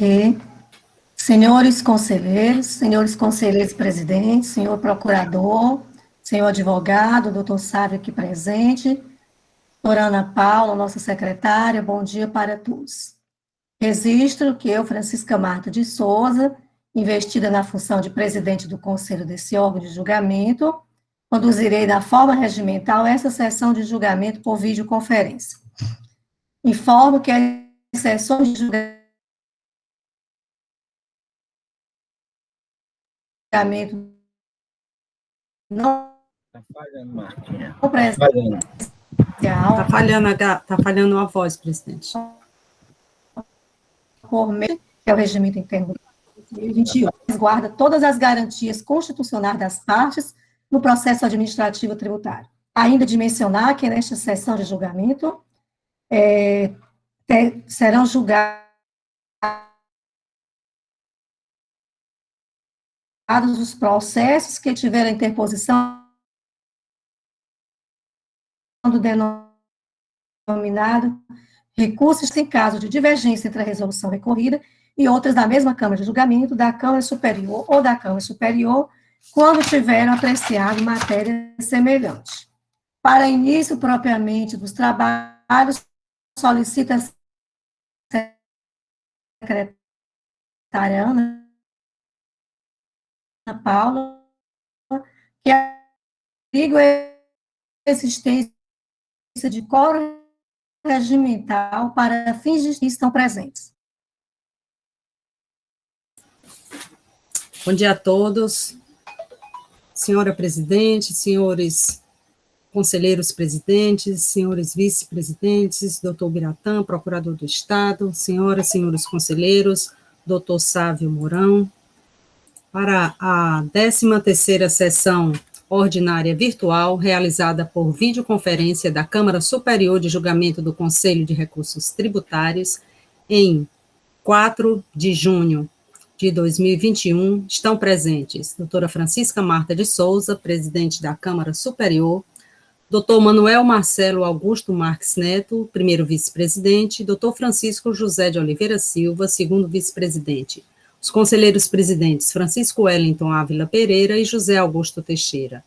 Ok. Senhores conselheiros presidentes, senhor procurador, senhor advogado, doutor Sávio aqui presente, doutora Ana Paula, nossa secretária, bom dia para todos. Registro que eu, Francisca Marta de Souza, investida na função de presidente do conselho desse órgão de julgamento, conduzirei da forma regimental essa sessão de julgamento por videoconferência. Informo que as sessões de julgamento não Está falhando, Martinha. Está falhando a voz, presidente. Por meio que é o regimento interno do 2021, resguarda todas as garantias constitucionais das partes no processo administrativo tributário. Ainda de mencionar que nesta sessão de julgamento serão julgados os processos que tiveram interposição do denominado recursos em caso de divergência entre a resolução recorrida e outras da mesma Câmara de Julgamento, da Câmara Superior ou da Câmara Superior, quando tiveram apreciado matéria semelhante. Para início propriamente dos trabalhos, solicita a secretária Ana Paula que abrigue a existência de quórum regimental para fins de que estão presentes. Bom dia a todos. Senhora presidente, senhores conselheiros presidentes, senhores vice-presidentes, doutor Biratã, procurador do Estado, senhoras e senhores conselheiros, doutor Sávio Mourão, para a 13ª sessão ordinária virtual, realizada por videoconferência da Câmara Superior de Julgamento do Conselho de Recursos Tributários, em 4 de junho de 2021, estão presentes doutora Francisca Marta de Souza, presidente da Câmara Superior, doutor Manuel Marcelo Augusto Marques Neto, primeiro vice-presidente, doutor Francisco José de Oliveira Silva, segundo vice-presidente, os conselheiros presidentes Francisco Wellington Ávila Pereira e José Augusto Teixeira.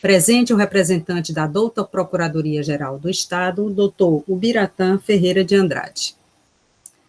Presente o representante da douta Procuradoria-Geral do Estado, doutor Ubiratã Ferreira de Andrade.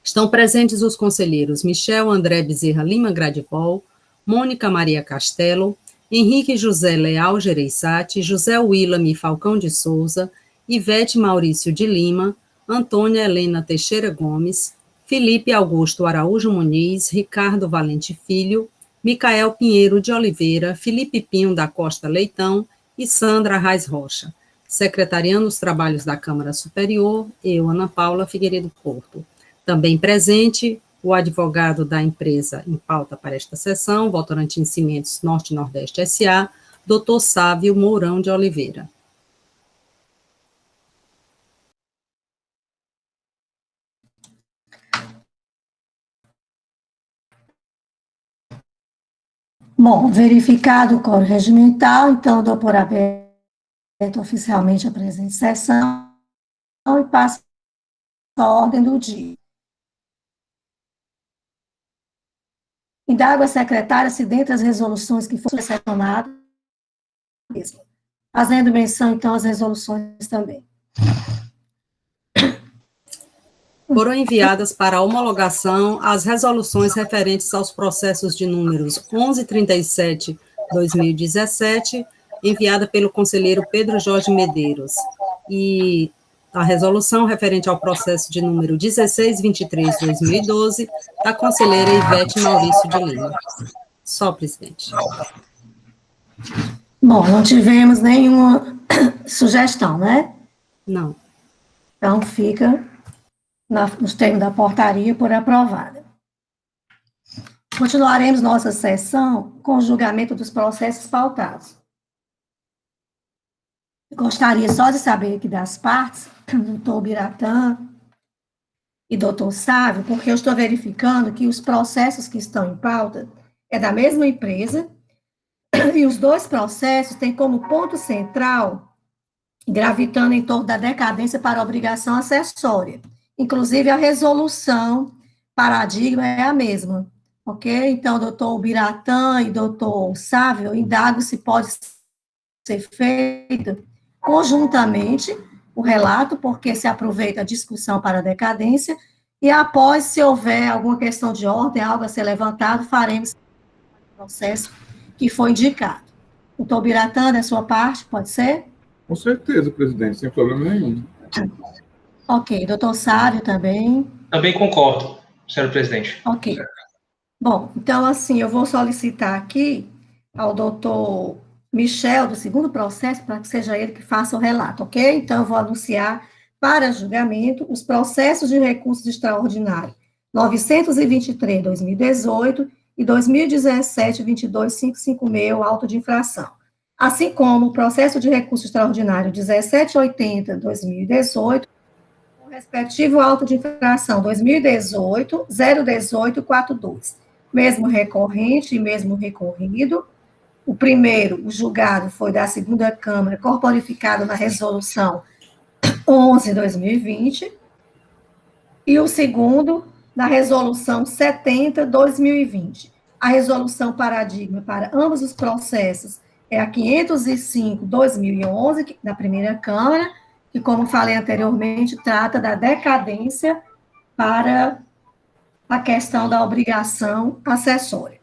Estão presentes os conselheiros Michel André Bezerra Lima Gradivol, Mônica Maria Castelo, Henrique José Leal Gereissati, José Willame Falcão de Souza, Ivete Maurício de Lima, Antônia Helena Teixeira Gomes, Felipe Augusto Araújo Muniz, Ricardo Valente Filho, Micael Pinheiro de Oliveira, Felipe Pinho da Costa Leitão e Sandra Reis Rocha. Secretariando os trabalhos da Câmara Superior, eu, Ana Paula Figueiredo Porto. Também presente o advogado da empresa em pauta para esta sessão, Votorantim Cimentos Norte Nordeste S.A., doutor Sávio Mourão de Oliveira. Bom, verificado o quórum regimental, então dou por aberto oficialmente a presente sessão e passo a ordem do dia. Indago a secretária se dentre as resoluções que foram selecionadas, fazendo menção, então, às resoluções também. Foram enviadas para homologação as resoluções referentes aos processos de números 1137/2017, enviada pelo conselheiro Pedro Jorge Medeiros, e a resolução referente ao processo de número 1623/2012, da conselheira Ivete Maurício de Lima. Só, presidente. Bom, não tivemos nenhuma sugestão, né? Não. Então, fica nos termos da portaria por aprovada. Continuaremos nossa sessão com o julgamento dos processos pautados. Gostaria só de saber aqui das partes, doutor Biratã e doutor Sávio, porque eu estou verificando que os processos que estão em pauta é da mesma empresa, e os dois processos têm como ponto central gravitando em torno da decadência para obrigação acessória. Inclusive, a resolução paradigma é a mesma, ok? Então, doutor Biratã e doutor Sávio, indago se pode ser feito conjuntamente o relato, porque se aproveita a discussão para a decadência, e após, se houver alguma questão de ordem, algo a ser levantado, faremos o processo que foi indicado. Doutor Biratã, da sua parte, pode ser? Com certeza, presidente, sem problema nenhum. Ok. Doutor Sávio também? Também concordo, senhor presidente. Ok. Bom, então, assim, eu vou solicitar aqui ao doutor Michel, do segundo processo, para que seja ele que faça o relato, ok? Então, eu vou anunciar para julgamento os processos de recursos extraordinários 923/2018 e 2017-22556, auto de infração. Assim como o processo de recurso extraordinário 1780/2018, o respectivo auto de infração 2018, 01842. Mesmo recorrente e mesmo recorrido. O primeiro, o julgado, foi da segunda Câmara, corporificado na resolução 11/2020, e o segundo, da resolução 70/2020. A resolução paradigma para ambos os processos é a 505/2011, da primeira Câmara, que, como falei anteriormente, trata da decadência para a questão da obrigação acessória.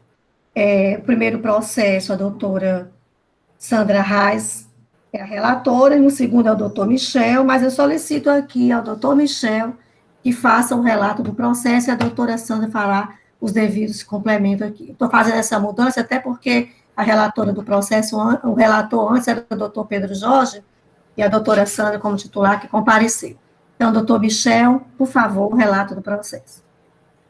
O primeiro processo, a doutora Sandra Reis é a relatora, e no segundo é o doutor Michel, mas eu solicito aqui ao doutor Michel que faça o relato do processo e a doutora Sandra fará os devidos complementos aqui. Estou fazendo essa mudança até porque a relatora do processo, o relator antes era o doutor Pedro Jorge, e a doutora Sandra como titular que compareceu. Então, doutor Michel, por favor, o relato do processo.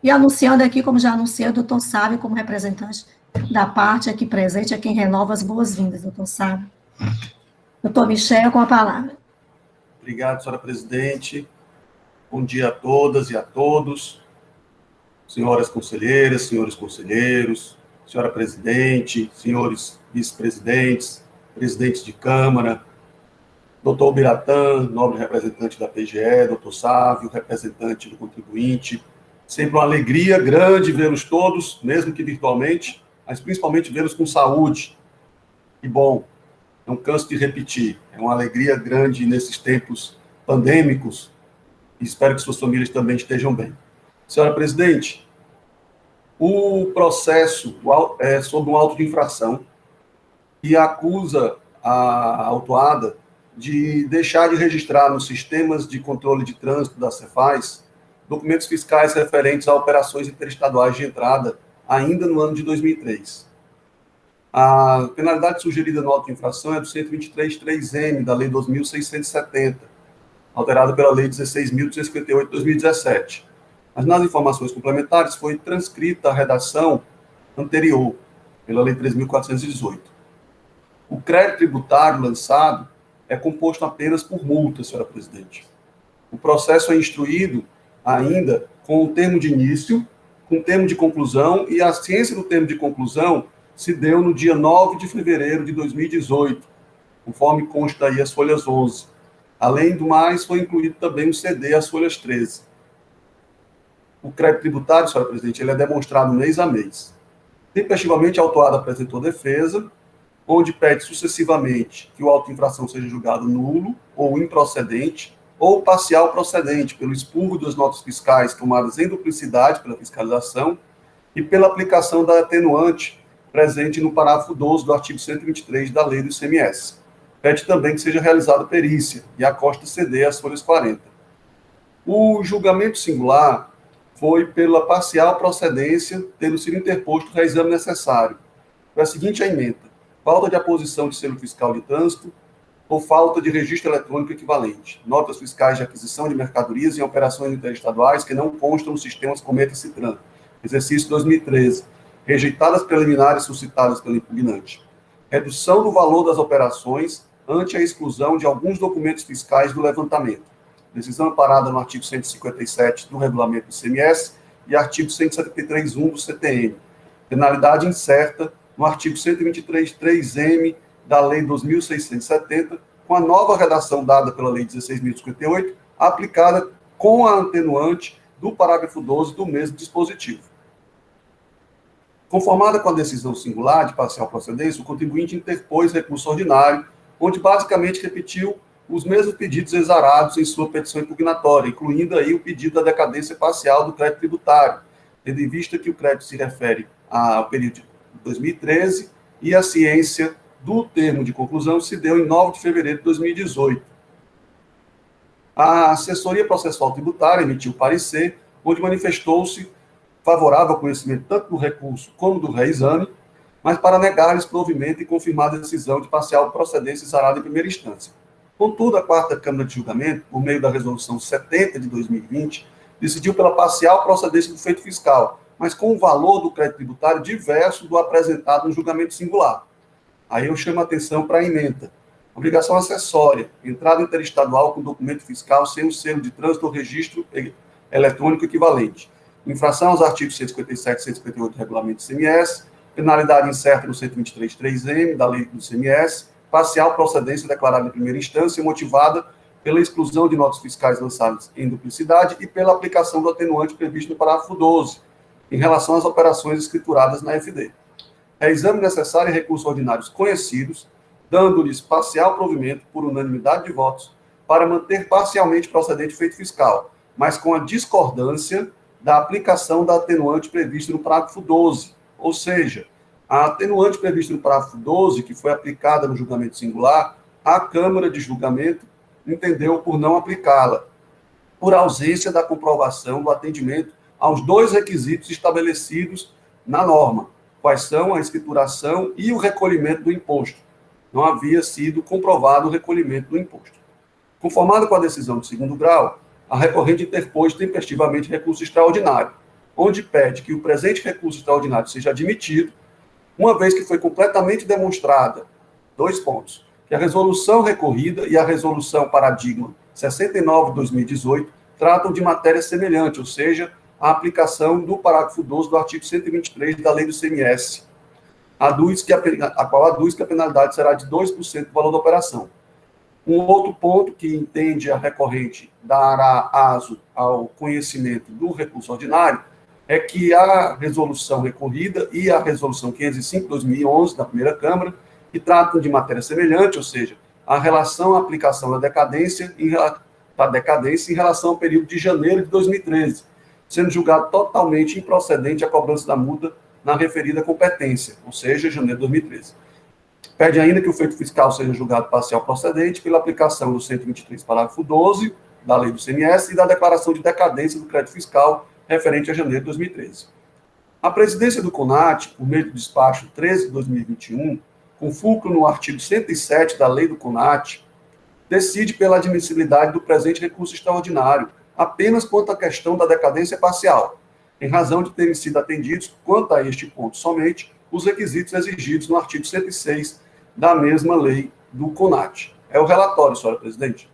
E anunciando aqui, como já anunciei, o doutor Sávio como representante da parte aqui presente, a quem renova as boas-vindas, doutor Sávio. Doutor Michel, com a palavra. Obrigado, senhora presidente. Bom dia a todas e a todos. Senhoras conselheiras, senhores conselheiros, senhora presidente, senhores vice-presidentes, presidentes de Câmara, doutor Biratã, nobre representante da PGE, doutor Sávio, representante do contribuinte. Sempre uma alegria grande vê-los todos, mesmo que virtualmente, mas principalmente vê-los com saúde. E bom, não canso de repetir, é uma alegria grande nesses tempos pandêmicos, e espero que suas famílias também estejam bem. Senhora presidente, o processo é sobre um auto de infração e acusa a autuada de deixar de registrar nos sistemas de controle de trânsito da Cefaz documentos fiscais referentes a operações interestaduais de entrada ainda no ano de 2003. A penalidade sugerida no auto de infração é do 123.3M da Lei 2.670, alterada pela Lei 16.258 de 2017. Mas nas informações complementares foi transcrita a redação anterior, pela Lei 3.418. O crédito tributário lançado é composto apenas por multas, senhora presidente. O processo é instruído ainda com o termo de início, com o termo de conclusão, e a ciência do termo de conclusão se deu no dia 9 de fevereiro de 2018, conforme consta aí as folhas 11. Além do mais, foi incluído também um CD às folhas 13. O crédito tributário, senhora presidente, ele é demonstrado mês a mês. Tempestivamente, a autuada apresentou defesa, onde pede sucessivamente que o auto de infração seja julgado nulo ou improcedente, ou parcial procedente, pelo expurgo das notas fiscais tomadas em duplicidade pela fiscalização e pela aplicação da atenuante presente no parágrafo 12 do artigo 123 da Lei do ICMS. Pede também que seja realizada perícia e acosta CD às folhas 40. O julgamento singular foi pela parcial procedência, tendo sido interposto o reexame necessário. Foi a seguinte emenda: falta de aposição de selo fiscal de trânsito ou falta de registro eletrônico equivalente, notas fiscais de aquisição de mercadorias em operações interestaduais que não constam nos sistemas Cometa-Citran, exercício 2013, rejeitadas preliminares suscitadas pelo impugnante. Redução do valor das operações ante a exclusão de alguns documentos fiscais do levantamento. Decisão amparada no artigo 157 do regulamento do ICMS e artigo 173.1 do CTN. Penalidade incerta no artigo 123.3M da Lei 2.670, com a nova redação dada pela Lei 16.058, aplicada com a atenuante do parágrafo 12 do mesmo dispositivo. Conformada com a decisão singular de parcial procedência, o contribuinte interpôs recurso ordinário, onde basicamente repetiu os mesmos pedidos exarados em sua petição impugnatória, incluindo aí o pedido da decadência parcial do crédito tributário, tendo em vista que o crédito se refere ao período de 2013 e a ciência do termo de conclusão se deu em 9 de fevereiro de 2018. A assessoria processual tributária emitiu parecer, onde manifestou-se favorável ao conhecimento tanto do recurso como do reexame, mas para negar-lhes provimento e confirmar a decisão de parcial procedência exarada em primeira instância. Contudo, a quarta Câmara de Julgamento, por meio da Resolução 70 de 2020, decidiu pela parcial procedência do feito fiscal, mas com o valor do crédito tributário diverso do apresentado no julgamento singular. Aí eu chamo a atenção para a ementa. Obrigação acessória, entrada interestadual com documento fiscal sem o selo de trânsito ou registro eletrônico equivalente. Infração aos artigos 157 e 158 do Regulamento do ICMS, penalidade incerta no 123.3m da Lei do ICMS, parcial procedência declarada em primeira instância, motivada pela exclusão de notas fiscais lançadas em duplicidade e pela aplicação do atenuante previsto no parágrafo 12, em relação às operações escrituradas na FD. É exame necessário e recursos ordinários conhecidos, dando-lhes parcial provimento por unanimidade de votos para manter parcialmente procedente feito fiscal, mas com a discordância da aplicação da atenuante prevista no parágrafo 12, ou seja, a atenuante prevista no parágrafo 12, que foi aplicada no julgamento singular, a Câmara de Julgamento entendeu por não aplicá-la, por ausência da comprovação do atendimento aos dois requisitos estabelecidos na norma, quais são a escrituração e o recolhimento do imposto. Não havia sido comprovado o recolhimento do imposto. Conformado com a decisão de segundo grau, a recorrente interpôs tempestivamente recurso extraordinário, onde pede que o presente recurso extraordinário seja admitido, uma vez que foi completamente demonstrada, 2 pontos, que a resolução recorrida e a resolução paradigma 69 de 2018 tratam de matéria semelhante, ou seja, a aplicação do parágrafo 12 do artigo 123 da Lei do ICMS, a qual aduz que a penalidade será de 2% do valor da operação. Um outro ponto que entende a recorrente dará aso ao conhecimento do recurso ordinário é que a resolução recorrida e a resolução 505 de 2011 da primeira Câmara, que tratam de matéria semelhante, ou seja, a relação à aplicação da decadência em relação ao período de janeiro de 2013, sendo julgado totalmente improcedente a cobrança da multa na referida competência, ou seja, janeiro de 2013. Pede ainda que o feito fiscal seja julgado parcial procedente pela aplicação do 123, parágrafo 12, da Lei do ICMS e da declaração de decadência do crédito fiscal referente a janeiro de 2013. A presidência do CONAT, por meio do despacho 13 de 2021, com fulcro no artigo 107 da Lei do CONAT, decide pela admissibilidade do presente recurso extraordinário, apenas quanto à questão da decadência parcial, em razão de terem sido atendidos, quanto a este ponto somente, os requisitos exigidos no artigo 106 da mesma lei do CONAT. É o relatório, senhora presidente.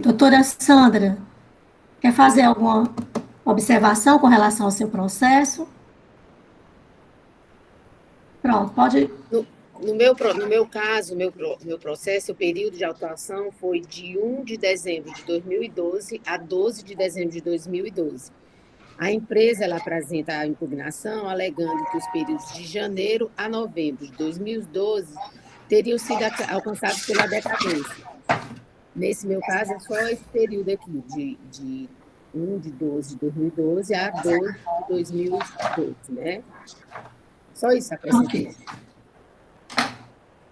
Doutora Sandra, quer fazer alguma observação com relação ao seu processo? Pronto, pode... No meu caso, meu processo, o período de autuação foi de 1 de dezembro de 2012 a 12 de dezembro de 2012. A empresa ela apresenta a impugnação alegando que os períodos de janeiro a novembro de 2012 teriam sido alcançados pela decadência. Nesse meu caso, é só esse período aqui, de 1 de 12 de 2012 a 12 de 2012, né? Só isso acrescentei.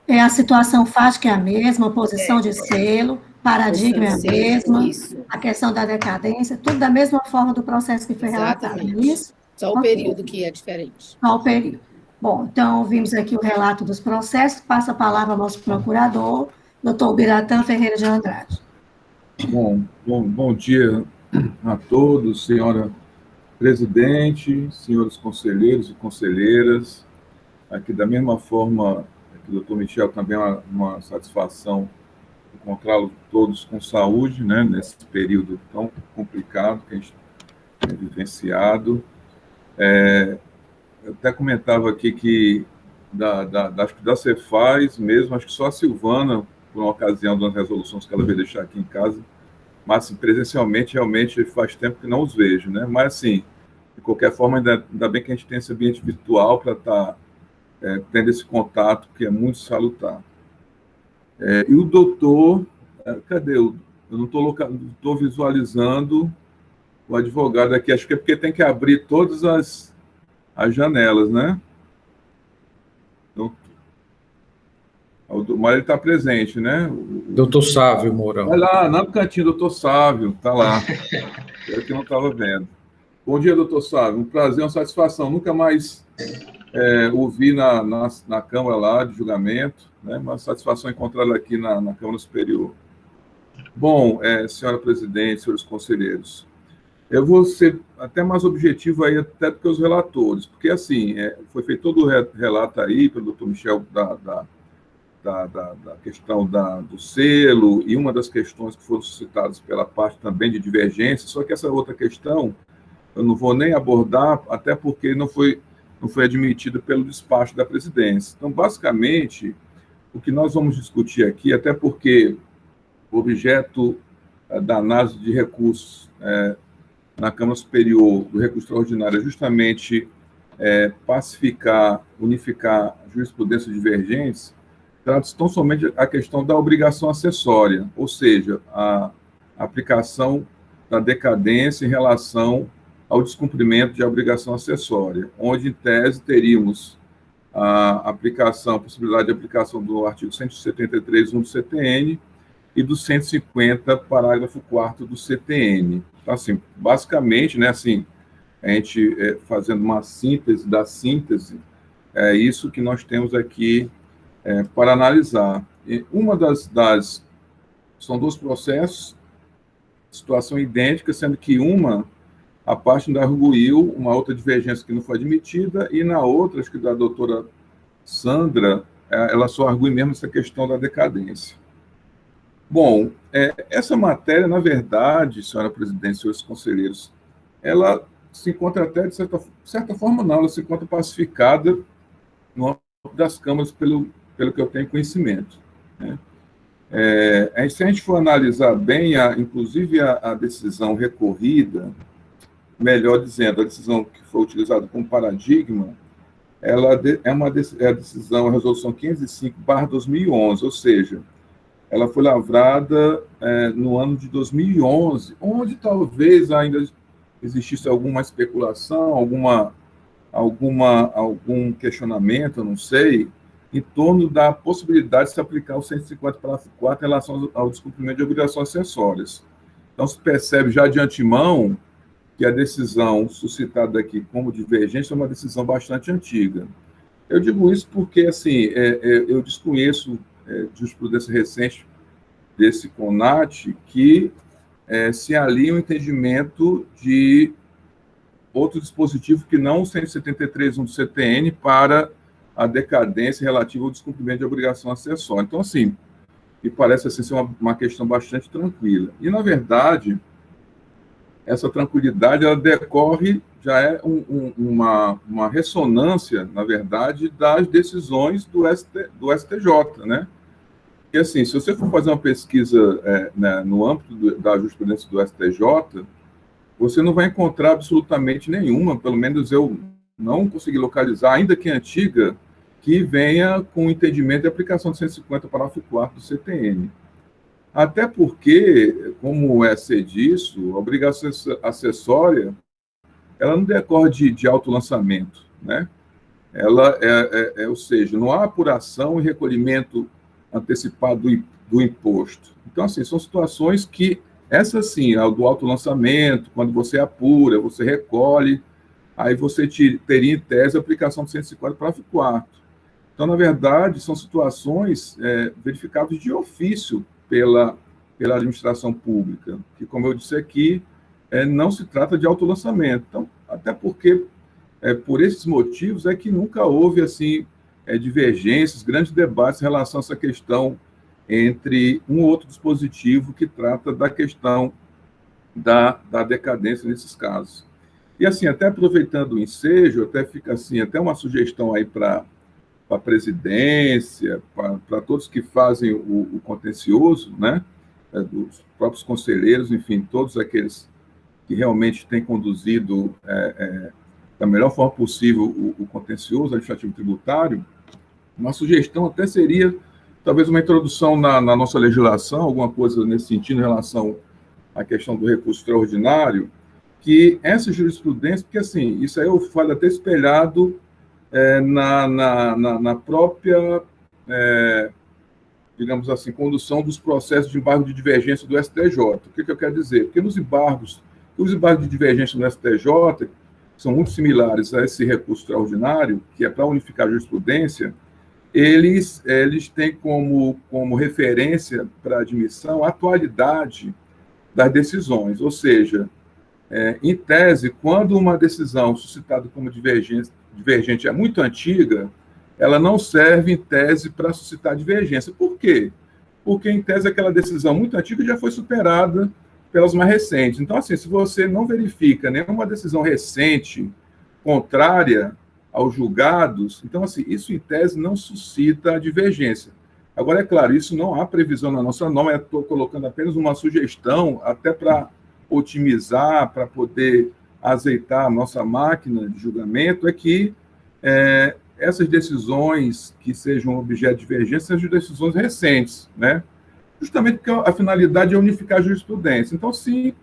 A situação fática é a mesma, a posição de selo, paradigma é a mesma, isso. A questão da decadência, tudo da mesma forma do processo que foi relatado, não é isso? Só o período que é diferente. Só o período. Bom, então, vimos aqui o relato dos processos, passa a palavra ao nosso procurador, doutor Biratã Ferreira de Andrade. Bom dia a todos, senhora presidente, senhores conselheiros e conselheiras. Aqui, da mesma forma, o doutor Michel, também é uma satisfação encontrá-los todos com saúde, né, nesse período tão complicado que a gente tem vivenciado. Eu até comentava aqui que acho que da Cefaz mesmo, acho que só a Silvana, por uma ocasião das resoluções que ela veio deixar aqui em casa, mas assim, presencialmente, realmente, faz tempo que não os vejo, né? Mas, assim, de qualquer forma, ainda bem que a gente tem esse ambiente virtual para estar tendo esse contato, que é muito salutar. E o doutor, cadê? Eu não estou visualizando o advogado aqui, acho que é porque tem que abrir todas as janelas, né? Então, mas ele está presente, né? Doutor Sávio Mourão. Vai lá, no cantinho, doutor Sávio, está lá. Eu que não estava vendo. Bom dia, doutor Sávio. Um prazer, uma satisfação. Nunca mais ouvi na Câmara lá de julgamento, né? Uma satisfação encontrá-lo aqui na Câmara Superior. Bom, senhora presidente, senhores conselheiros, eu vou ser até mais objetivo aí, até do que os relatores, porque, assim, foi feito todo o relato aí pelo doutor Michel da questão do selo, e uma das questões que foram suscitadas pela parte também de divergência, só que essa outra questão eu não vou nem abordar, até porque não foi admitida pelo despacho da presidência. Então, basicamente, o que nós vamos discutir aqui, até porque o objeto da análise de recursos na Câmara Superior do recurso extraordinário é justamente pacificar, unificar jurisprudências divergentes, trata-se tão somente a questão da obrigação acessória, ou seja, a aplicação da decadência em relação ao descumprimento de obrigação acessória, onde, em tese, teríamos a possibilidade de aplicação do artigo 173.1 do CTN e do 150, parágrafo 4º do CTN. Então, assim, basicamente, né, assim, a gente fazendo uma síntese da síntese, é isso que nós temos aqui para analisar. E uma são dois processos, situação idêntica, sendo que a parte ainda arguiu uma outra divergência que não foi admitida, e na outra, acho que da doutora Sandra, ela só argui mesmo essa questão da decadência. Bom, essa matéria, na verdade, senhora presidente, senhores conselheiros, ela se encontra até, de certa forma, não, ela se encontra pacificada no âmbito das câmaras, pelo que eu tenho conhecimento, né? Se a gente for analisar bem, inclusive a decisão recorrida, melhor dizendo, a decisão que foi utilizada como paradigma, ela é a decisão, a resolução 505/2011, ou seja, ela foi lavrada no ano de 2011, onde talvez ainda existisse alguma especulação, algum questionamento, eu não sei, em torno da possibilidade de se aplicar o 150, parágrafo 4, em relação ao descumprimento de obrigações acessórias. Então, se percebe já de antemão que a decisão suscitada aqui como divergência é uma decisão bastante antiga. Eu digo isso porque, assim, eu desconheço jurisprudência recente desse CONAT que se alia um entendimento de outro dispositivo que não o 173.1 do CTN para a decadência relativa ao descumprimento de obrigação acessória. Então, assim, me parece assim, ser uma questão bastante tranquila. E, na verdade, essa tranquilidade ela decorre, já é uma ressonância, na verdade, das decisões do STJ, né? Porque, assim, se você for fazer uma pesquisa no âmbito da jurisprudência do STJ, você não vai encontrar absolutamente nenhuma, pelo menos eu não consegui localizar, ainda que antiga, que venha com o entendimento de aplicação de 150, parágrafo 4º do CTN. Até porque, como é ser disso, a obrigação acessória, ela não decorre de autolançamento, né? Ela ou seja, não há apuração e recolhimento antecipado do imposto. Então, assim, são situações que, essa sim, a do autolançamento, quando você apura, você recolhe, aí você teria em tese a aplicação de 150, parágrafo 4º. Então, na verdade, são situações verificáveis de ofício pela administração pública, que, como eu disse aqui, não se trata de autolançamento. Então, até porque, por esses motivos, é que nunca houve, assim, divergências, grandes debates em relação a essa questão entre um ou outro dispositivo que trata da questão da decadência nesses casos. E, assim, até aproveitando o ensejo, até fica, assim, até uma sugestão aí para a presidência, para todos que fazem o contencioso, né? dos próprios conselheiros, enfim, todos aqueles que realmente têm conduzido da melhor forma possível o contencioso administrativo tributário. Uma sugestão até seria, talvez, uma introdução na nossa legislação, alguma coisa nesse sentido, em relação à questão do recurso extraordinário, que essa jurisprudência, porque, assim, isso aí eu falo até espelhado na própria, digamos assim, condução dos processos de embargo de divergência do STJ. O que eu quero dizer? Porque os embargos de divergência no STJ são muito similares a esse recurso extraordinário, que é para unificar a jurisprudência, eles têm como referência para admissão a atualidade das decisões, ou seja, em tese, quando uma decisão suscitada como divergente é muito antiga, ela não serve, em tese, para suscitar divergência. Por quê? Porque, em tese, aquela decisão muito antiga já foi superada pelas mais recentes. Então, assim, se você não verifica nenhuma decisão recente contrária aos julgados, então, assim, isso, em tese, não suscita divergência. Agora, é claro, isso não há previsão na nossa norma, eu estou colocando apenas uma sugestão, até para otimizar, para poder azeitar a nossa máquina de julgamento, é que essas decisões que sejam objeto de divergência sejam decisões recentes, né? Justamente porque a finalidade é unificar a jurisprudência. Então, se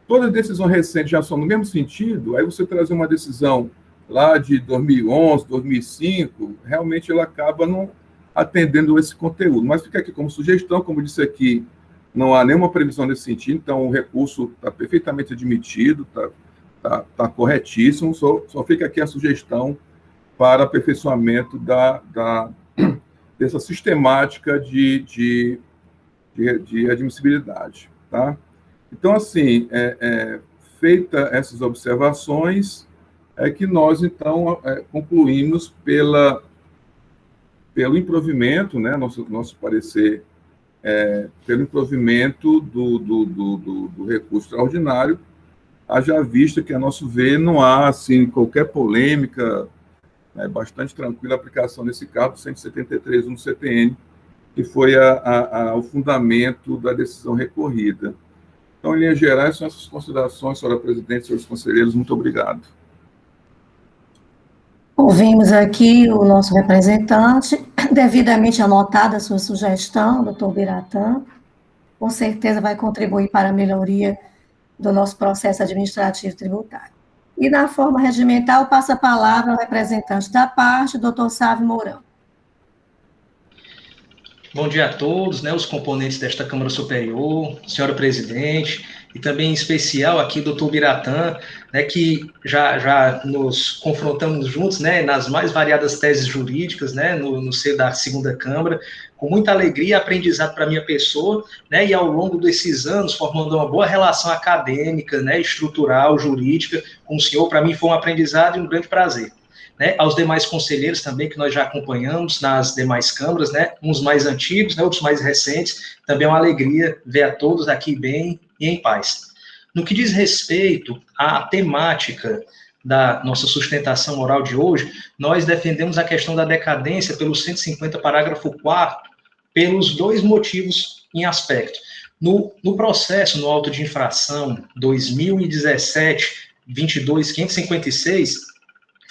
toda decisão recente já são no mesmo sentido, aí você trazer uma decisão lá de 2011, 2005, realmente ela acaba não atendendo esse conteúdo. Mas fica aqui como sugestão, como eu disse aqui, não há nenhuma previsão nesse sentido, então o recurso está perfeitamente admitido, está corretíssimo, só fica aqui a sugestão para aperfeiçoamento dessa sistemática de admissibilidade. Tá? Então, assim, feita essas observações, é que nós, então, concluímos pelo improvimento, né, nosso parecer, pelo improvimento do recurso extraordinário, haja vista que, a nosso ver, não há, assim, qualquer polêmica, bastante tranquila a aplicação desse caso, 173 do CTN, que foi o fundamento da decisão recorrida. Então, em linhas gerais, são essas considerações, senhora presidente, senhores conselheiros, muito obrigado. Ouvimos aqui o nosso representante, devidamente anotada a sua sugestão, doutor Biratã, com certeza vai contribuir para a melhoria do nosso processo administrativo tributário. E na forma regimental, passa a palavra ao representante da parte, doutor Sávio Mourão. Bom dia a todos, né, os componentes desta Câmara Superior, senhora presidente, e também em especial aqui doutor Biratã, né, que já nos confrontamos juntos, né, nas mais variadas teses jurídicas, né, no seio da segunda Câmara, com muita alegria e aprendizado para a minha pessoa, né, e ao longo desses anos formando uma boa relação acadêmica, né, estrutural, jurídica, com o senhor, para mim foi um aprendizado e um grande prazer. Né, aos demais conselheiros também, que nós já acompanhamos nas demais câmaras, né, uns mais antigos, né, outros mais recentes, também é uma alegria ver a todos aqui bem e em paz. No que diz respeito à temática da nossa sustentação oral de hoje, nós defendemos a questão da decadência pelo 150, parágrafo 4º, pelos dois motivos em aspecto. No processo, no auto de infração 2017-22.556,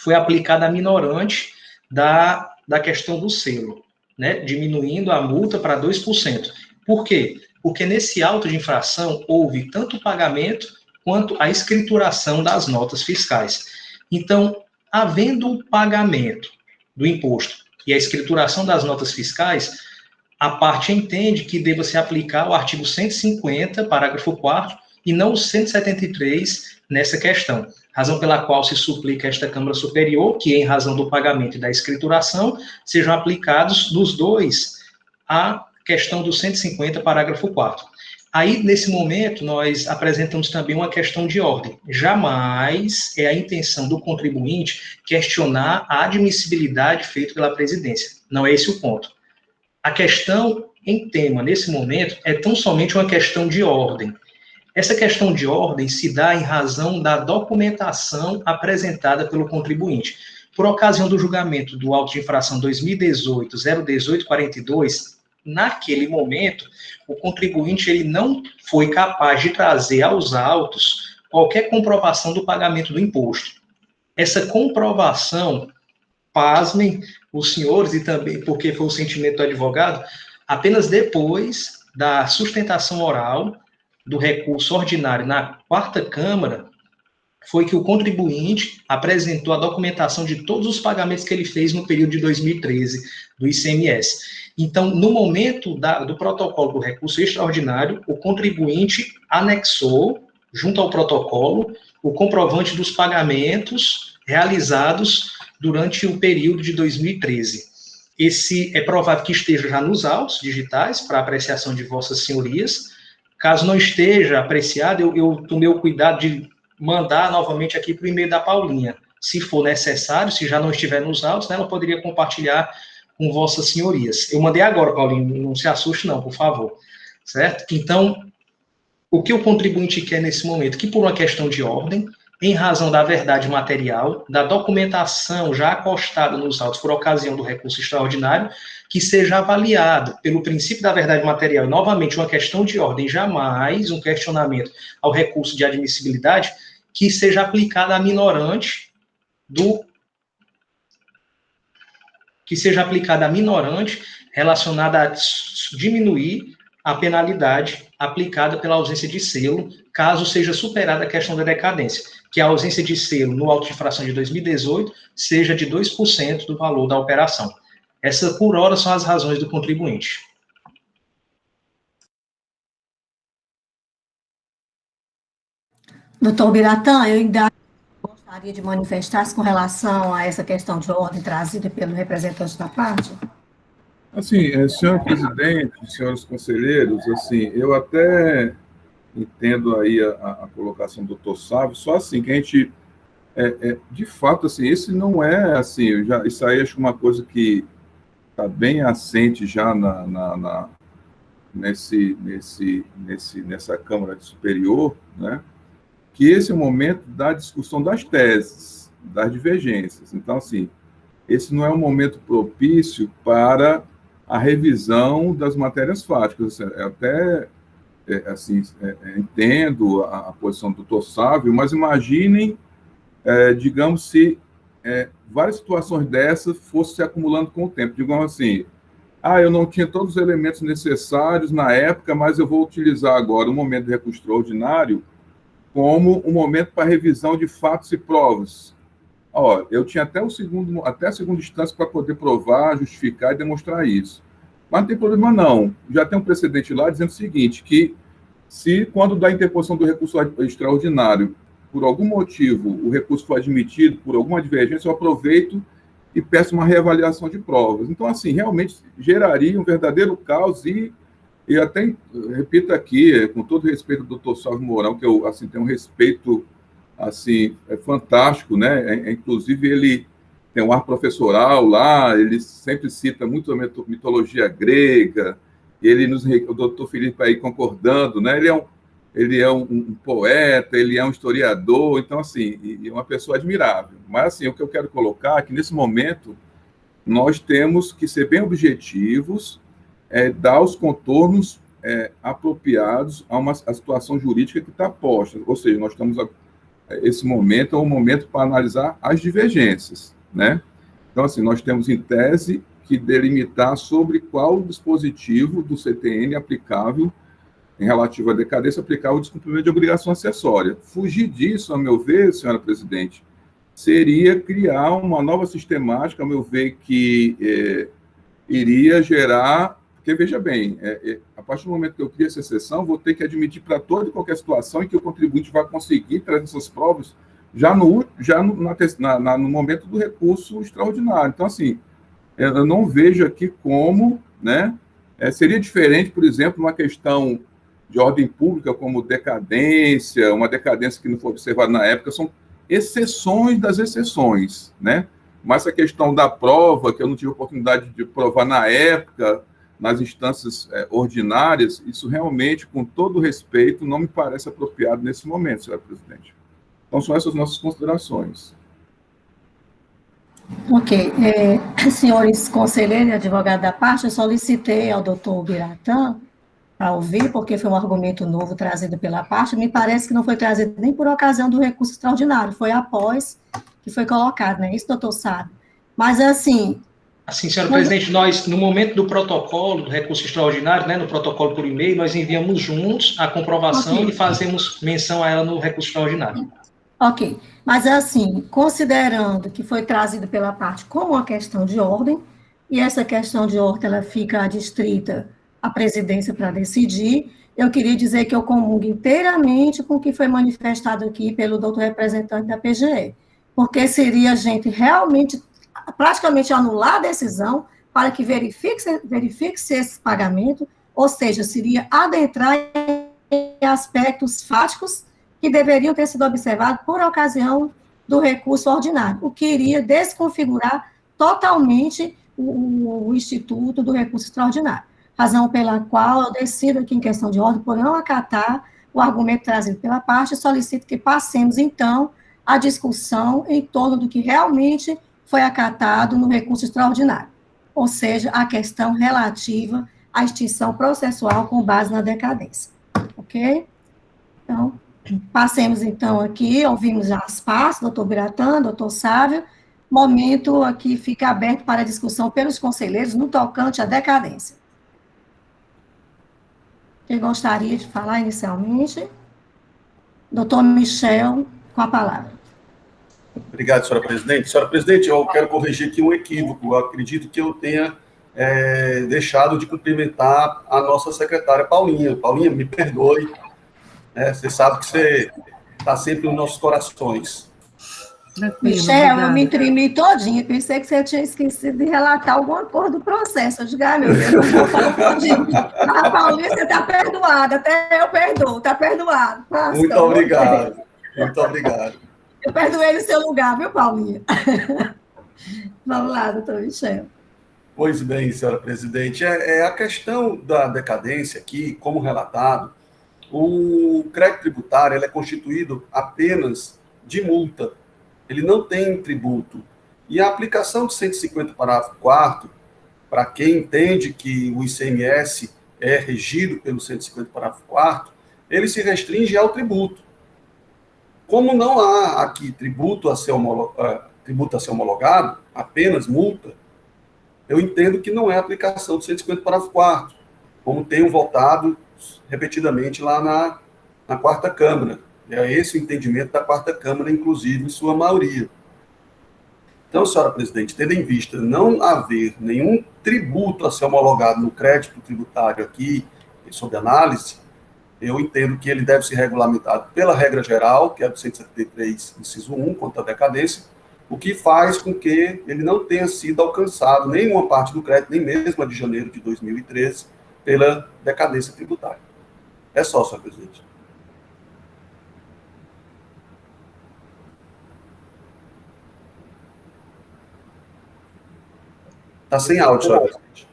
foi aplicada a minorante da questão do selo, né, diminuindo a multa para 2%. Por quê? Porque nesse auto de infração houve tanto o pagamento quanto a escrituração das notas fiscais. Então, havendo o pagamento do imposto e a escrituração das notas fiscais, a parte entende que deva se aplicar o artigo 150, parágrafo 4º, e não o 173 nessa questão. Razão pela qual se suplica esta Câmara Superior, que em razão do pagamento e da escrituração, sejam aplicados dos dois a questão do 150, parágrafo 4º. Aí, nesse momento, nós apresentamos também uma questão de ordem. Jamais é a intenção do contribuinte questionar a admissibilidade feita pela presidência. Não é esse o ponto. A questão em tema, nesse momento, é tão somente uma questão de ordem. Essa questão de ordem se dá em razão da documentação apresentada pelo contribuinte. Por ocasião do julgamento do auto de infração 2018-01842, naquele momento, o contribuinte ele não foi capaz de trazer aos autos qualquer comprovação do pagamento do imposto. Essa comprovação, pasmem os senhores, e também porque foi o sentimento do advogado, apenas depois da sustentação oral do recurso ordinário na 4ª Câmara, foi que o contribuinte apresentou a documentação de todos os pagamentos que ele fez no período de 2013 do ICMS. Então, no momento do protocolo do recurso extraordinário, o contribuinte anexou, junto ao protocolo, o comprovante dos pagamentos realizados durante o período de 2013. Esse é provável que esteja já nos autos digitais, para apreciação de vossas senhorias. Caso não esteja apreciado, eu tomei o cuidado de mandar novamente aqui para o e-mail da Paulinha. Se for necessário, se já não estiver nos autos, né, ela poderia compartilhar com vossas senhorias. Eu mandei agora, Paulinho, não se assuste não, por favor. Certo? Então, o que o contribuinte quer nesse momento? Que por uma questão de ordem, em razão da verdade material, da documentação já acostada nos autos por ocasião do recurso extraordinário, que seja avaliado pelo princípio da verdade material, e novamente uma questão de ordem, jamais um questionamento ao recurso de admissibilidade, que seja aplicada a minorante relacionada a diminuir a penalidade aplicada pela ausência de selo, caso seja superada a questão da decadência, que a ausência de selo no auto de infração de 2018 seja de 2% do valor da operação. Essas, por hora, são as razões do contribuinte. Doutor Biratã, eu ainda gostaria de manifestar-se com relação a essa questão de ordem trazida pelo representante da parte. Assim, senhor presidente, senhores conselheiros, assim, eu até entendo aí a colocação do doutor Sávio, só assim, que a gente, de fato, assim, esse não é, assim, isso aí acho uma coisa que está bem assente já nessa Câmara Superior, né, que esse é o momento da discussão das teses, das divergências. Então, assim, esse não é um momento propício para a revisão das matérias fáticas. Eu até entendo a posição do doutor Sávio, mas imaginem, digamos, se várias situações dessas fossem se acumulando com o tempo. Digamos assim, eu não tinha todos os elementos necessários na época, mas eu vou utilizar agora o momento do recurso extraordinário como um momento para revisão de fatos e provas. Eu tinha até a segunda instância para poder provar, justificar e demonstrar isso. Mas não tem problema não. Já tem um precedente lá dizendo o seguinte, que se quando da interposição do recurso extraordinário, por algum motivo, o recurso for admitido por alguma divergência, eu aproveito e peço uma reavaliação de provas. Então, assim, realmente geraria um verdadeiro caos e até, repito aqui, com todo respeito ao doutor Sávio Mourão, que eu, assim, tenho um respeito, assim, fantástico, né? Inclusive, ele tem um ar professoral lá, ele sempre cita muito a mitologia grega, o doutor Felipe aí concordando, né? Ele é um poeta, ele é um historiador, então, assim, é uma pessoa admirável. Mas, assim, o que eu quero colocar é que, nesse momento, nós temos que ser bem objetivos, dar os contornos apropriados a situação jurídica que está posta. Ou seja, nós estamos... Esse momento é um momento para analisar as divergências, né? Então, assim, nós temos, em tese, que delimitar sobre qual dispositivo do CTN aplicável em relativo à decadência, aplicar o descumprimento de obrigação acessória. Fugir disso, a meu ver, senhora presidente, seria criar uma nova sistemática, a meu ver, que iria gerar... Porque, veja bem, a partir do momento que eu crio essa exceção, vou ter que admitir para toda e qualquer situação em que o contribuinte vai conseguir trazer essas provas já no momento do recurso extraordinário. Então, assim, eu não vejo aqui como, né, seria diferente, por exemplo, uma questão de ordem pública, como decadência, uma decadência que não foi observada na época, são exceções das exceções, né? Mas a questão da prova, que eu não tive oportunidade de provar na época, nas instâncias ordinárias, isso realmente, com todo respeito, não me parece apropriado nesse momento, senhora presidente. Então, são essas nossas considerações. Ok. Senhores conselheiros e advogados da parte, eu solicitei ao doutor Biratã para ouvir, porque foi um argumento novo trazido pela parte, me parece que não foi trazido nem por ocasião do recurso extraordinário, foi após que foi colocado, né? Isso, doutor Sábio. Mas, assim... Assim, senhora presidente, nós, no momento do protocolo, do recurso extraordinário, né, no protocolo por e-mail, nós enviamos juntos a comprovação e fazemos menção a ela no recurso extraordinário. Ok, mas assim, considerando que foi trazido pela parte como uma questão de ordem, e essa questão de ordem ela fica adstrita à presidência para decidir, eu queria dizer que eu comungo inteiramente com o que foi manifestado aqui pelo doutor representante da PGE, porque seria a gente realmente, praticamente anular a decisão para que verifique-se esse pagamento, ou seja, seria adentrar em aspectos fáticos que deveriam ter sido observados por ocasião do recurso ordinário, o que iria desconfigurar totalmente o instituto do recurso extraordinário. Razão pela qual eu decido aqui em questão de ordem por não acatar o argumento trazido pela parte e solicito que passemos, então, a discussão em torno do que realmente foi acatado no recurso extraordinário, ou seja, a questão relativa à extinção processual com base na decadência. Ok? Então, passemos, então, aqui, ouvimos já as partes, doutor Biratã, doutor Sávio, momento aqui fica aberto para discussão pelos conselheiros no tocante à decadência. Quem gostaria de falar inicialmente? Doutor Michel, com a palavra. Obrigado, senhora presidente. Senhora presidente, eu quero corrigir aqui um equívoco. Eu acredito que eu tenha deixado de cumprimentar a nossa secretária Paulinha. Paulinha, me perdoe. Você sabe que você está sempre nos nossos corações. Michel, eu me tremi todinha, pensei que você tinha esquecido de relatar alguma coisa do processo. Eu digo, meu Deus, não vou falar todinho. Ah, Paulinha, você está perdoada, até eu perdoo, está perdoado. Nossa, muito obrigado, muito obrigado. Eu perdoei no seu lugar, viu, Paulinha? Vamos lá, doutor Michel. Pois bem, senhora presidente, a questão da decadência aqui, como relatado, o crédito tributário ele é constituído apenas de multa, ele não tem tributo. E a aplicação de 150, parágrafo 4º, para quem entende que o ICMS é regido pelo 150, parágrafo 4º, ele se restringe ao tributo. Como não há aqui tributo a ser homologado, apenas multa, eu entendo que não é aplicação do 150, parágrafo 4º, como tenho votado repetidamente lá na quarta Câmara. É esse o entendimento da quarta Câmara, inclusive, em sua maioria. Então, senhora presidente, tendo em vista não haver nenhum tributo a ser homologado no crédito tributário aqui, sob análise, eu entendo que ele deve ser regulamentado pela regra geral, que é do 173, inciso 1, quanto à decadência, o que faz com que ele não tenha sido alcançado nenhuma parte do crédito, nem mesmo a de janeiro de 2013, pela decadência tributária. É só, senhor presidente. Está sem áudio, senhor presidente.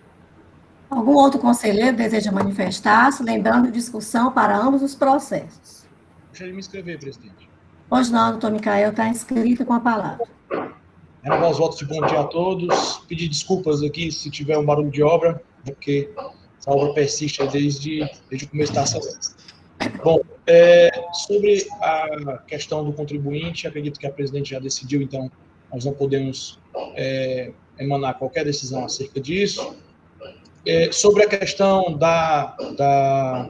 Algum outro conselheiro deseja manifestar-se, lembrando discussão para ambos os processos? Gostaria de me inscrever, presidente. Pois não, doutor Micael, está inscrito com a palavra. Renovar os votos de bom dia a todos. Pedir desculpas aqui se tiver um barulho de obra, porque essa obra persiste desde o começo da sessão. Bom, sobre a questão do contribuinte, acredito que a presidente já decidiu, então nós não podemos emanar qualquer decisão acerca disso. Sobre a questão da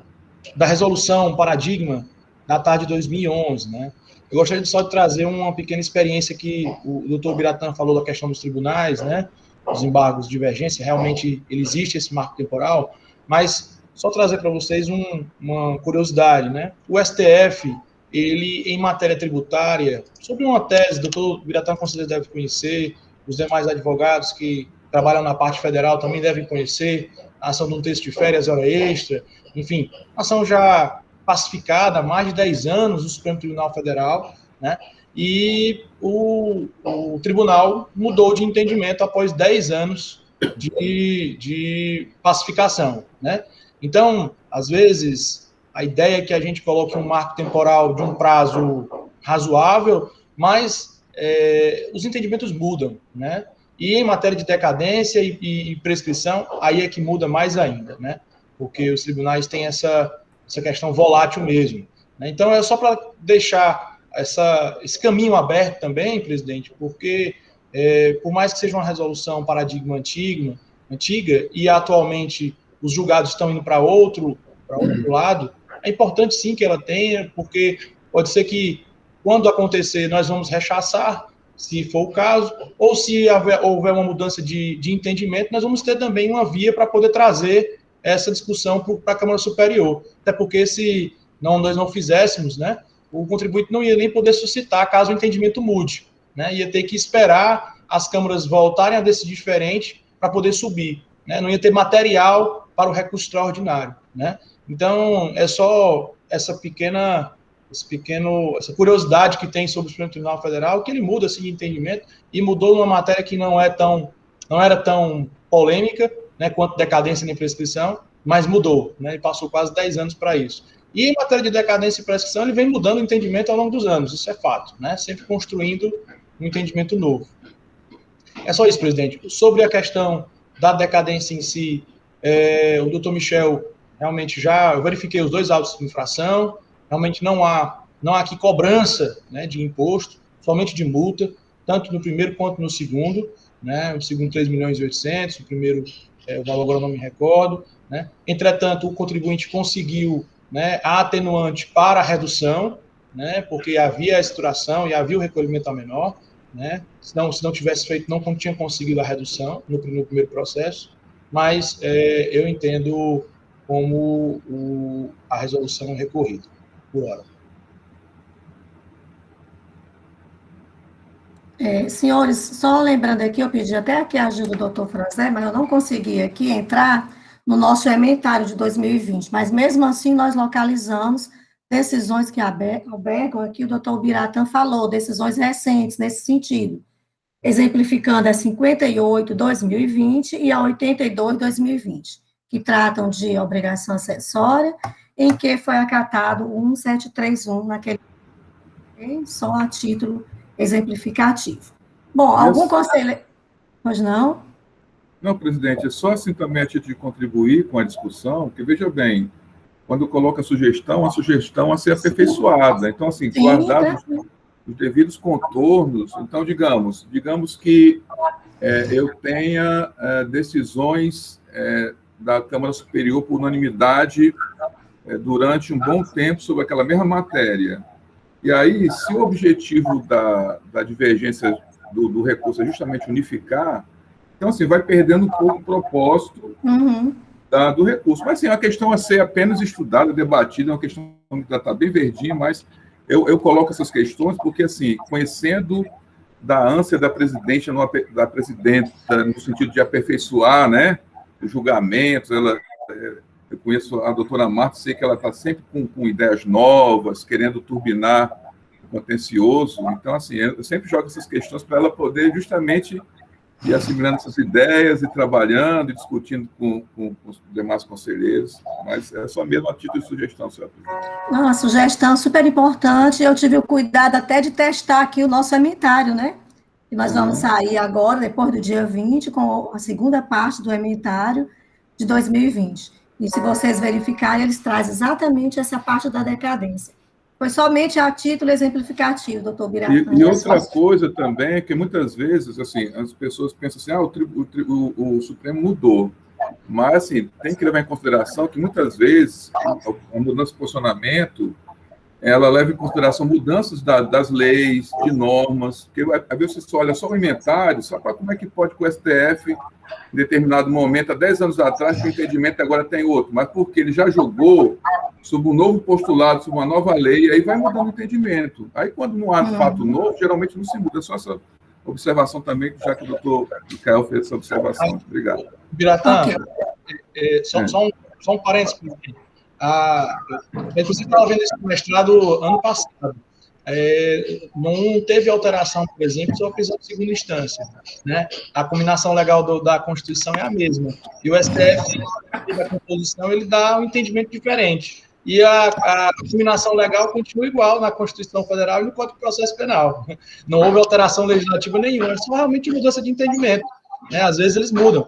resolução paradigma da tarde de 2011, né? Eu gostaria só de trazer uma pequena experiência que o doutor Biratã falou da questão dos tribunais, né? Os embargos de divergência, realmente ele existe esse marco temporal, mas só trazer para vocês uma curiosidade, né? O STF, ele, em matéria tributária, sobre uma tese, o doutor Biratã com certeza deve conhecer, os demais advogados que trabalham na parte federal também devem conhecer, a ação de um texto de férias, hora extra, enfim, ação já pacificada há mais de 10 anos no Supremo Tribunal Federal, né? E o tribunal mudou de entendimento após 10 anos de pacificação, né? Então, às vezes, a ideia é que a gente coloque um marco temporal de um prazo razoável, mas os entendimentos mudam, né? E em matéria de decadência e prescrição, aí é que muda mais ainda, né? Porque os tribunais têm essa questão volátil mesmo, né? Então, é só para deixar esse caminho aberto também, presidente, porque por mais que seja uma resolução paradigma antiga e atualmente os julgados estão indo para outro lado, é importante sim que ela tenha, porque pode ser que quando acontecer nós vamos rechaçar, se for o caso, ou se houver uma mudança de entendimento, nós vamos ter também uma via para poder trazer essa discussão para a Câmara Superior. Até porque se nós não fizéssemos, né, o contribuinte não ia nem poder suscitar caso o entendimento mude, né, ia ter que esperar as câmaras voltarem a decidir diferente para poder subir, né, não ia ter material para o recurso extraordinário, né. Então, é só essa curiosidade que tem sobre o Supremo Tribunal Federal, que ele muda assim, de entendimento, e mudou numa matéria que não era tão polêmica, né, quanto decadência nem prescrição, mas mudou, né, e passou quase 10 anos para isso. E em matéria de decadência e prescrição, ele vem mudando o entendimento ao longo dos anos, isso é fato, né, sempre construindo um entendimento novo. É só isso, presidente. Sobre a questão da decadência em si, o doutor Michel, realmente eu verifiquei os 2 autos de infração, realmente não há aqui cobrança, né, de imposto, somente de multa, tanto no primeiro quanto no segundo, né, o segundo 3.800.000, o primeiro o valor agora não me recordo, né. Entretanto, o contribuinte conseguiu, né, a atenuante para a redução, né, porque havia a exturação e havia o recolhimento a menor, né, se não tivesse feito, não tinha conseguido a redução no primeiro processo, mas eu entendo como a resolução recorrida. Por hora. Senhores, só lembrando aqui, eu pedi até aqui a ajuda do doutor Franzé, mas eu não consegui aqui entrar no nosso ementário de 2020, mas mesmo assim nós localizamos decisões que albergam aqui, o doutor Biratã falou, decisões recentes nesse sentido, exemplificando a 58/2020 e a 82/2020, que tratam de obrigação acessória, em que foi acatado o 1731 naquele só a título exemplificativo. Bom, algum conselho... Pois não? Não, presidente, é só assim também a título de contribuir com a discussão, que veja bem, quando coloca a sugestão a ser aperfeiçoada. Então, assim, guardados os devidos contornos, então, digamos que eu tenha decisões da Câmara Superior por unanimidade durante um bom tempo sobre aquela mesma matéria. E aí, se o objetivo da divergência do recurso é justamente unificar, então, assim, vai perdendo um pouco o propósito do recurso. Mas, assim, é uma questão a ser apenas estudada, debatida, é uma questão que está bem verdinha, mas eu coloco essas questões porque, assim, conhecendo da ânsia da presidenta no sentido de aperfeiçoar, né, os julgamentos, eu conheço a doutora Marta, sei que ela está sempre com ideias novas, querendo turbinar o contencioso. Então, assim, eu sempre jogo essas questões para ela poder justamente ir assimilando essas ideias e trabalhando e discutindo com os demais conselheiros. Mas é só mesmo a título de sugestão, senhora presidente. Não, uma sugestão super importante. Eu tive o cuidado até de testar aqui o nosso ementário, né? E nós vamos sair agora, depois do dia 20, com a segunda parte do ementário de 2020. E se vocês verificarem, eles trazem exatamente essa parte da decadência. Foi somente a título exemplificativo, doutor Biratã. E outra coisa também é que muitas vezes, assim, as pessoas pensam assim, o Supremo mudou. Mas, assim, tem que levar em consideração que muitas vezes a mudança de posicionamento, ela leva em consideração mudanças das leis, de normas, porque às vezes você olha só o inventário, só para como é que pode com o STF, em determinado momento, há 10 anos atrás, que o entendimento agora tem outro, mas porque ele já jogou sobre um novo postulado, sobre uma nova lei, aí vai mudando o entendimento. Aí, quando não há fato novo, geralmente não se muda. Só essa observação também, já que o doutor Micael fez essa observação. Obrigado. Biratã, só um parênteses. Você estava vendo esse mestrado ano passado. Não teve alteração, por exemplo, sobre a prisão de segunda instância, né? A combinação legal da Constituição é a mesma. E o STF, a composição, ele dá um entendimento diferente. e a fulminação legal continua igual na Constituição Federal e no Código de Processo Penal. Não houve alteração legislativa nenhuma, é só realmente mudança de entendimento. Né? Às vezes eles mudam.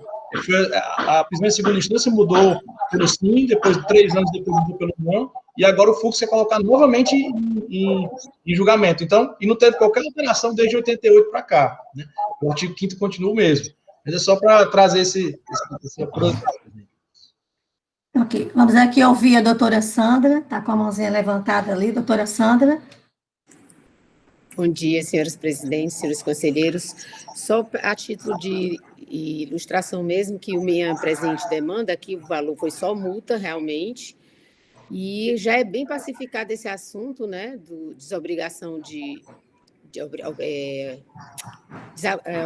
A prisão em segunda instância mudou pelo sim, depois 3 anos depois mudou pelo não, e agora o fluxo é colocado novamente em julgamento. Então, e não teve qualquer alteração desde 88 para cá. Né? O artigo 5º continua o mesmo. Mas é só para trazer essa curiosidade. Ok, vamos aqui ouvir a doutora Sandra, está com a mãozinha levantada ali, doutora Sandra. Bom dia, senhores presidentes, senhores conselheiros. Só a título de ilustração mesmo, que o minha presente demanda, aqui o valor foi só multa, realmente, e já é bem pacificado esse assunto, né, do desobrigação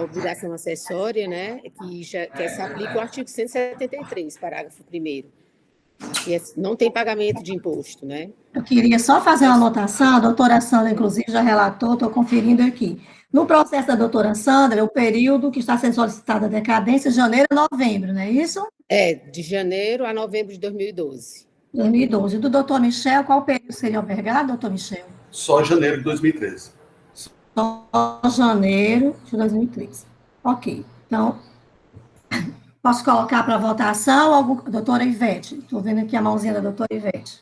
obrigação acessória, né, que se aplica o artigo 173, parágrafo 1º, que não tem pagamento de imposto, né. Eu queria só fazer uma anotação, a doutora Sandra, inclusive, já relatou, estou conferindo aqui. No processo da doutora Sandra, o período que está sendo solicitada a decadência é janeiro a novembro, não é isso? É, de janeiro a novembro de 2012. 2012. Do doutor Michel, qual período seria obrigado, doutor Michel? Só janeiro de 2013. Só janeiro de 2013. Ok. Então, posso colocar para votação, doutora Ivete? Estou vendo aqui a mãozinha da doutora Ivete.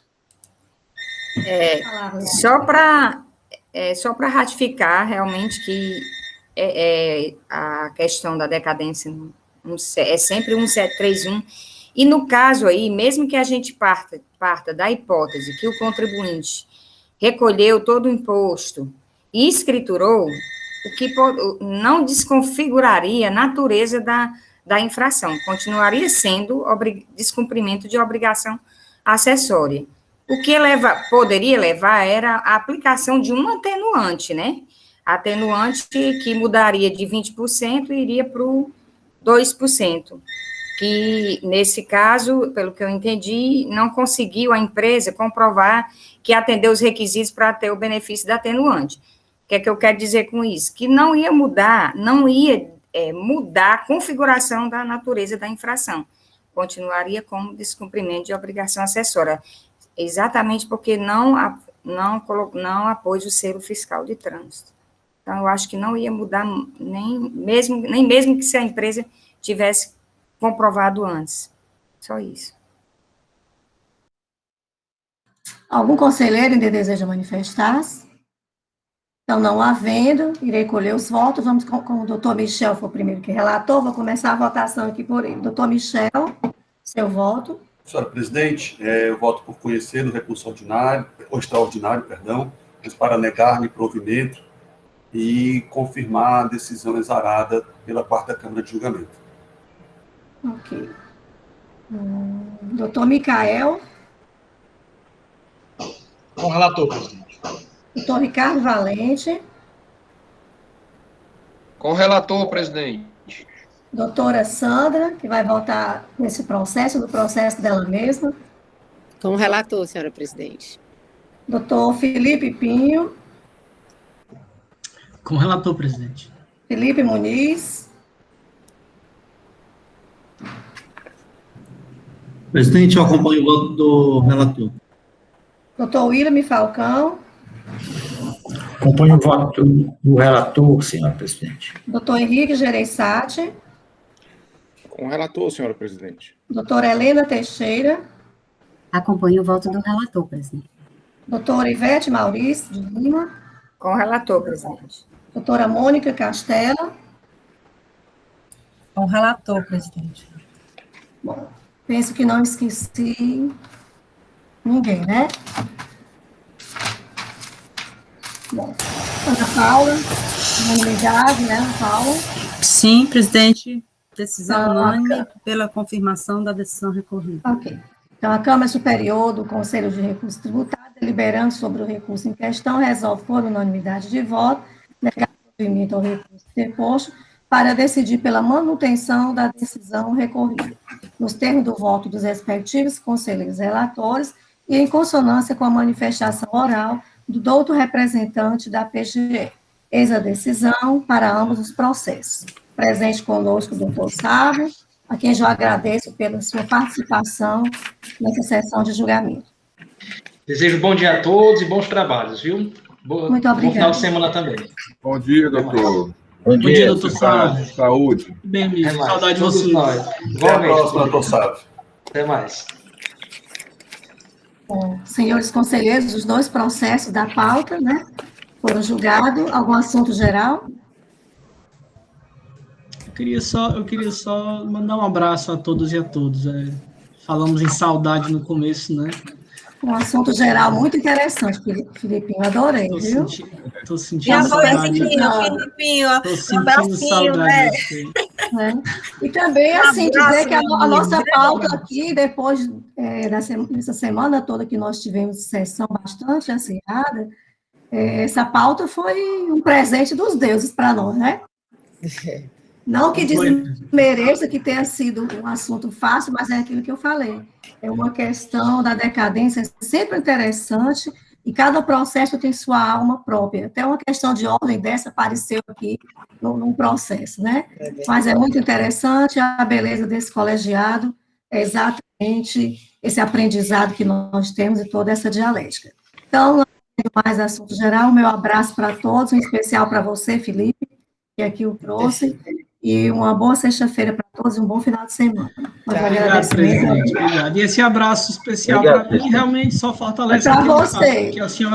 Só para ratificar realmente que a questão da decadência é sempre 1731, e no caso aí, mesmo que a gente parta da hipótese que o contribuinte recolheu todo o imposto e escriturou, o que não desconfiguraria a natureza da infração, continuaria sendo descumprimento de obrigação acessória. O que poderia levar era a aplicação de um atenuante, né? Atenuante que mudaria de 20% e iria para o 2%, que, nesse caso, pelo que eu entendi, não conseguiu a empresa comprovar que atendeu os requisitos para ter o benefício da atenuante. O que é que eu quero dizer com isso? Que não ia mudar a configuração da natureza da infração. Continuaria como descumprimento de obrigação acessória. Exatamente porque não apôs o selo fiscal de trânsito. Então, eu acho que não ia mudar nem mesmo que se a empresa tivesse comprovado antes. Só isso. Algum conselheiro ainda deseja manifestar-se? Então, não havendo, irei colher os votos. Vamos com o doutor Michel, foi o primeiro que relatou. Vou começar a votação aqui por ele. Doutor Michel, seu voto. Senhora presidente, eu voto por conhecer o recurso ordinário, ou extraordinário, perdão, mas para negar-lhe provimento e confirmar a decisão exarada pela 4ª Câmara de Julgamento. Ok. Doutor Micael. Com o relator, presidente. Doutor Ricardo Valente. Com o relator, presidente. Doutora Sandra, que vai votar nesse processo, no processo dela mesma. Com o relator, senhora presidente. Doutor Felipe Pinho. Com o relator, presidente. Felipe Muniz. Presidente, eu acompanho o voto do relator. Doutor William Falcão. Acompanho o voto do relator, senhora presidente. Doutor Henrique Gereissati. Com o relator, senhora presidente. Doutora Helena Teixeira. Acompanho o voto do relator, presidente. Doutora Ivete Maurício de Lima. Com o relator, presidente. Doutora Mônica Castelo. Com o relator, presidente. Bom, penso que não esqueci ninguém, né? Bom, Ana Paula, unanimidade, né, Ana Paula? Sim, presidente. Decisão unânime pela confirmação da decisão recorrida. Ok. Então, a Câmara Superior do Conselho de Recursos Tributários, deliberando sobre o recurso em questão, resolve por unanimidade de voto, negar provimento ao recurso interposto, para decidir pela manutenção da decisão recorrida, nos termos do voto dos respectivos conselheiros relatores e em consonância com a manifestação oral do douto representante da PGE. Eis a decisão para ambos os processos. Presente conosco o doutor Sávio, a quem eu agradeço pela sua participação nessa sessão de julgamento. Desejo bom dia a todos e bons trabalhos, viu? Muito obrigada. Bom final de semana também. Bom dia, doutor. Bom dia, doutor Sávio. Saúde. Bem, amigo. Até mais. Saudade de Todos você. nós. Até a Igualmente. próxima, doutor Sávio. Até mais. Bom, senhores conselheiros, os 2 processos da pauta, né, foram julgados. Algum assunto geral? Eu queria só mandar um abraço a todos e a todos. Falamos em saudade no começo, né? Um assunto geral muito interessante, Filipinho, adorei, viu? Tô sentindo Já foi saudade. Filipinho, Tô sentindo saudade. Né? E também, assim, dizer que a nossa pauta aqui, depois dessa semana toda que nós tivemos sessão bastante acirrada, essa pauta foi um presente dos deuses para nós, né? Não que desmereça que tenha sido um assunto fácil, mas é aquilo que eu falei. É uma questão da decadência sempre interessante, e cada processo tem sua alma própria. Até uma questão de ordem dessa apareceu aqui num processo, né? Mas é muito interessante, a beleza desse colegiado é exatamente esse aprendizado que nós temos e toda essa dialética. Então, não tenho mais assunto geral, o meu abraço para todos, em especial para você, Felipe, que aqui o trouxe, e uma boa sexta-feira para todos e um bom final de semana. Obrigado, presidente. Obrigado. E esse abraço especial para mim realmente só fortalece para aquele você. que a senhora